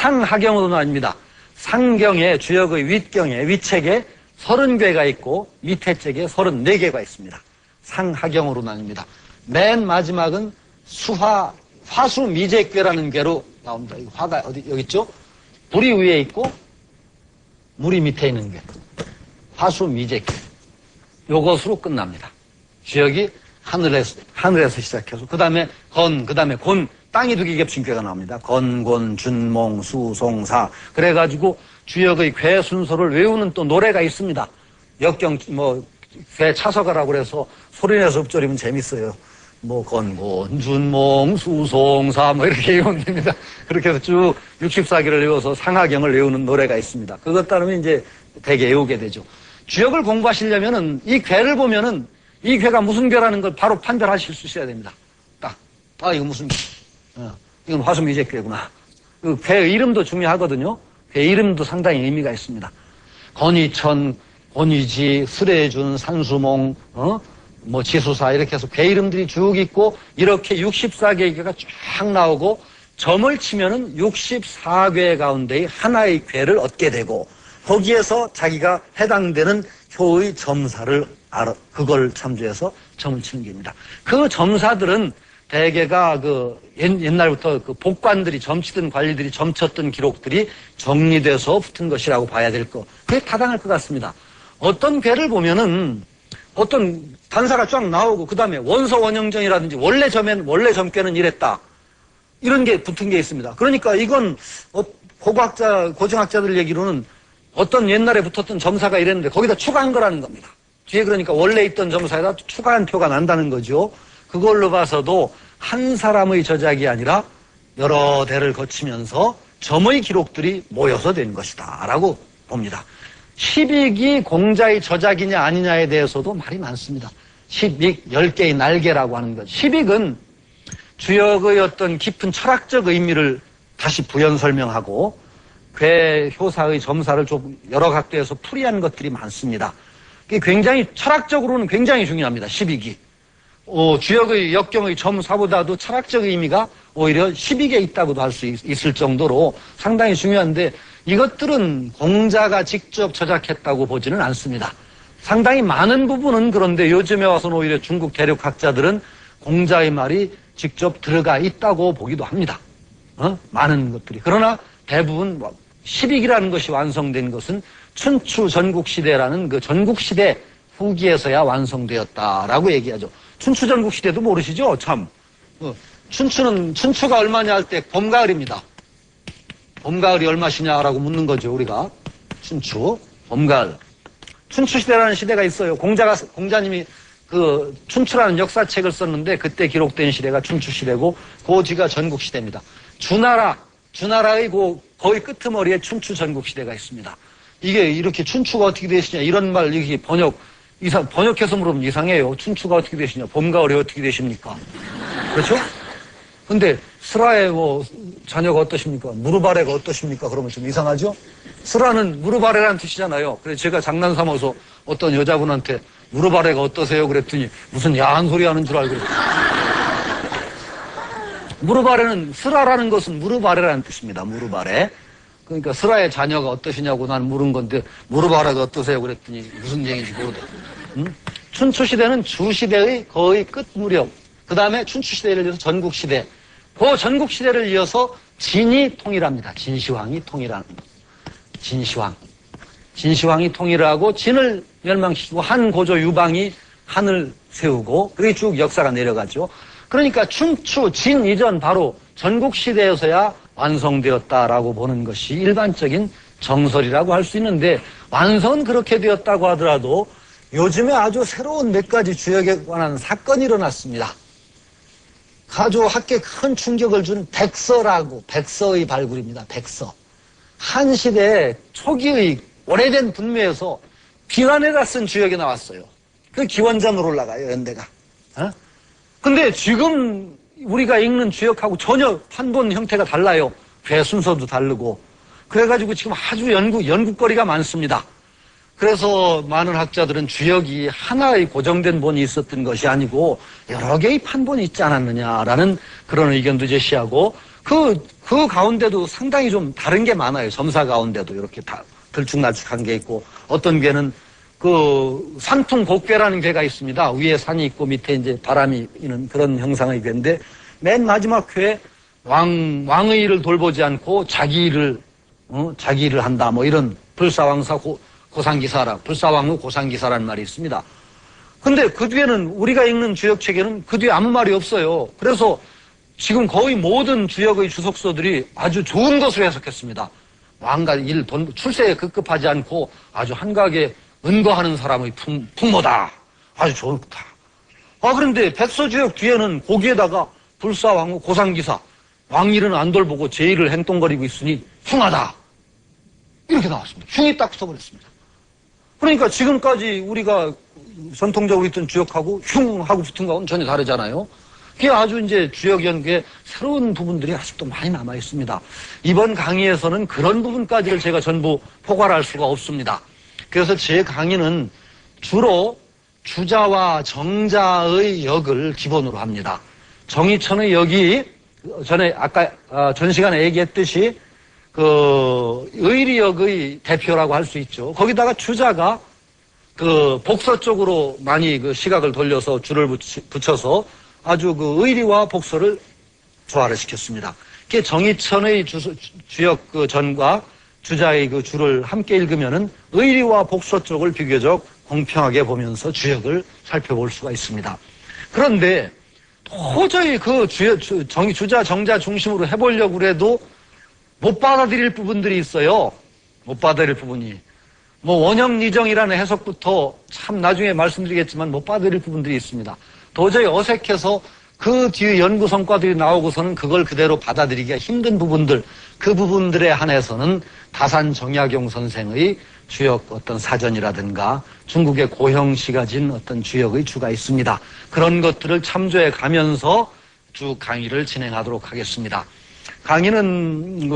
상하경으로 나뉩니다. 상경에 주역의 윗경에 위책에 30괴가 있고 밑에 책에 34개가 있습니다. 상하경으로 나뉩니다. 맨 마지막은 화수미제괴라는 괴로 나옵니다. 화가 어디 여기 있죠? 불이 위에 있고 물이 밑에 있는 괴. 화수미제괴. 요것으로 끝납니다. 주역이 하늘에서 시작해서 그 다음에 곤, 땅이 2개 겹친 괴가 나옵니다. 곤, 준몽, 수, 송, 사. 그래가지고 주역의 괴 순서를 외우는 또 노래가 있습니다. 역경, 괴 차서가라고 그래서 소리내서 읊조리면 재밌어요. 곤, 준몽, 수, 송, 사, 이렇게 외우면 됩니다. 그렇게 해서 쭉 64개를 외워서 상하경을 외우는 노래가 있습니다. 그것 따르면 이제 되게 외우게 되죠. 주역을 공부하시려면은 이 괴를 보면은 이 괴가 무슨 괴라는 걸 바로 판별하실 수 있어야 됩니다. 딱. 이거 무슨 괴. 이건 화수미제괴구나. 그 괴의 이름도 중요하거든요. 괴 이름도 상당히 의미가 있습니다. 건이천, 권이지, 스레준, 산수몽, 지수사 이렇게 해서 괴 이름들이 쭉 있고 이렇게 64개의 괴가 쫙 나오고 점을 치면은 64괴 가운데의 하나의 괴를 얻게 되고 거기에서 자기가 해당되는 효의 점사를 그걸 참조해서 점을 치는 겁니다. 그 점사들은 대개가 옛날부터 복관들이 점치던 관리들이 점쳤던 기록들이 정리돼서 붙은 것이라고 봐야 될 거. 그게 타당할 것 같습니다. 어떤 괴를 보면은 어떤 단사가 쫙 나오고 그 다음에 원서 원형정이라든지 원래 점괘는 이랬다. 이런 게 붙은 게 있습니다. 그러니까 이건 고증학자들 얘기로는 어떤 옛날에 붙었던 점사가 이랬는데 거기다 추가한 거라는 겁니다. 뒤에 그러니까 원래 있던 점사에다 추가한 표가 난다는 거죠. 그걸로 봐서도 한 사람의 저작이 아니라 여러 대를 거치면서 점의 기록들이 모여서 된 것이다 라고 봅니다. 십익이 공자의 저작이냐 아니냐에 대해서도 말이 많습니다. 십익, 10개의 날개라고 하는 것. 십익은 주역의 어떤 깊은 철학적 의미를 다시 부연 설명하고 괴 효사의 점사를 좀 여러 각도에서 풀이한 것들이 많습니다. 굉장히 철학적으로는 굉장히 중요합니다. 십익이. 주역의 역경의 점사보다도 철학적 의미가 오히려 십익에 있다고도 할 수 있을 정도로 상당히 중요한데 이것들은 공자가 직접 저작했다고 보지는 않습니다. 상당히 많은 부분은 그런데 요즘에 와서는 오히려 중국 대륙학자들은 공자의 말이 직접 들어가 있다고 보기도 합니다. 많은 것들이. 그러나 대부분 십익이라는 것이 완성된 것은 춘추 전국시대라는 그 전국시대 후기에서야 완성되었다라고 얘기하죠. 춘추 전국시대도 모르시죠? 참. 춘추가 얼마냐 할 때 봄, 가을입니다. 봄, 가을이 얼마시냐라고 묻는 거죠, 우리가. 춘추, 봄, 가을. 춘추시대라는 시대가 있어요. 공자님이 그 춘추라는 역사책을 썼는데 그때 기록된 시대가 춘추시대고 그 뒤가 전국시대입니다. 주나라의 거의 끄트머리에 춘추 전국시대가 있습니다. 이게 이렇게 춘추가 어떻게 되시냐 이런 말 이렇게 번역해서 물으면 이상해요. 춘추가 어떻게 되시냐, 봄, 가을이 어떻게 되십니까? 그렇죠? 근데 슬아의 자녀가 어떠십니까? 무릎 아래가 어떠십니까? 그러면 좀 이상하죠? 슬아는 무릎 아래라는 뜻이잖아요. 그래서 제가 장난 삼아서 어떤 여자분한테 무릎 아래가 어떠세요? 그랬더니 무슨 야한 소리 하는 줄 알고. 무릎 아래는 슬아라는 것은 무릎 아래라는 뜻입니다. 무릎 아래. 그러니까 슬아의 자녀가 어떠시냐고 난 물은 건데 무릎 아래가 어떠세요? 그랬더니 무슨 얘기인지 모르겠어요. 춘추시대는 주시대의 거의 끝 무렵. 그 다음에 춘추시대를 이어서 전국시대. 그 전국시대를 이어서 진이 통일합니다. 진시황이 통일하는 것. 진시황이 통일하고 진을 멸망시키고 한 고조 유방이 한을 세우고 그렇게 쭉 역사가 내려가죠. 그러니까 춘추, 진 이전 바로 전국시대에서야 완성되었다라고 보는 것이 일반적인 정설이라고 할 수 있는데 완성은 그렇게 되었다고 하더라도 요즘에 아주 새로운 몇 가지 주역에 관한 사건이 일어났습니다. 아주 학계에 큰 충격을 준 백서의 발굴입니다. 백서. 한 시대 초기의 오래된 분묘에서 비관에다 쓴 주역이 나왔어요. 그 기원전으로 올라가요, 연대가. 근데 지금 우리가 읽는 주역하고 전혀 판본 형태가 달라요. 괴 순서도 다르고. 그래가지고 지금 아주 연구거리가 많습니다. 그래서 많은 학자들은 주역이 하나의 고정된 본이 있었던 것이 아니고 여러 개의 판본이 있지 않았느냐라는 그런 의견도 제시하고 그 그 가운데도 상당히 좀 다른 게 많아요. 점사 가운데도 이렇게 다 들쭉날쭉한 게 있고, 어떤 개는 그 산풍곡괴라는 개가 있습니다. 위에 산이 있고 밑에 이제 바람이 있는 그런 형상의 개인데, 맨 마지막 회에 왕의 일을 돌보지 않고 자기 일을 한다. 뭐 이런 불사왕사 고상기사라, 불사왕후 고상기사라는 말이 있습니다. 근데 그 뒤에는 우리가 읽는 주역책에는 그 뒤에 아무 말이 없어요. 그래서 지금 거의 모든 주역의 주석서들이 아주 좋은 것으로 해석했습니다. 왕과 출세에 급급하지 않고 아주 한가하게 은거하는 사람의 풍모다. 아주 좋다. 그런데 백서주역 뒤에는 거기에다가 불사왕후 고상기사, 왕일은 안 돌보고 제 일을 행동거리고 있으니 흉하다. 이렇게 나왔습니다. 흉이 딱 써버렸습니다. 그러니까 지금까지 우리가 전통적으로 있던 주역하고 흉하고 붙은 거하고는 전혀 다르잖아요. 그게 아주 이제 주역 연구의 새로운 부분들이 아직도 많이 남아 있습니다. 이번 강의에서는 그런 부분까지를 제가 전부 포괄할 수가 없습니다. 그래서 제 강의는 주로 주자와 정자의 역을 기본으로 합니다. 정의천의 역이 전에 아까 전 시간에 얘기했듯이 그 의리역의 대표라고 할 수 있죠. 거기다가 주자가 그 복서 쪽으로 많이 그 시각을 돌려서 줄을 붙여서 아주 그 의리와 복서를 조화를 시켰습니다. 그게 정의천의 주역 그 전과 주자의 그 줄을 함께 읽으면은 의리와 복서 쪽을 비교적 공평하게 보면서 주역을 살펴볼 수가 있습니다. 그런데 도저히 그 주자 정자 중심으로 해보려고 해도 못 받아들일 부분들이 있어요. 못 받아들일 부분이. 뭐 원형리정이라는 해석부터 참 나중에 말씀드리겠지만 못 받아들일 부분들이 있습니다. 도저히 어색해서 그 뒤에 연구 성과들이 나오고서는 그걸 그대로 받아들이기가 힘든 부분들, 그 부분들에 한해서는 다산 정약용 선생의 주역 어떤 사전이라든가 중국의 고형시 가진 어떤 주역의 주가 있습니다. 그런 것들을 참조해 가면서 쭉 강의를 진행하도록 하겠습니다. 강의는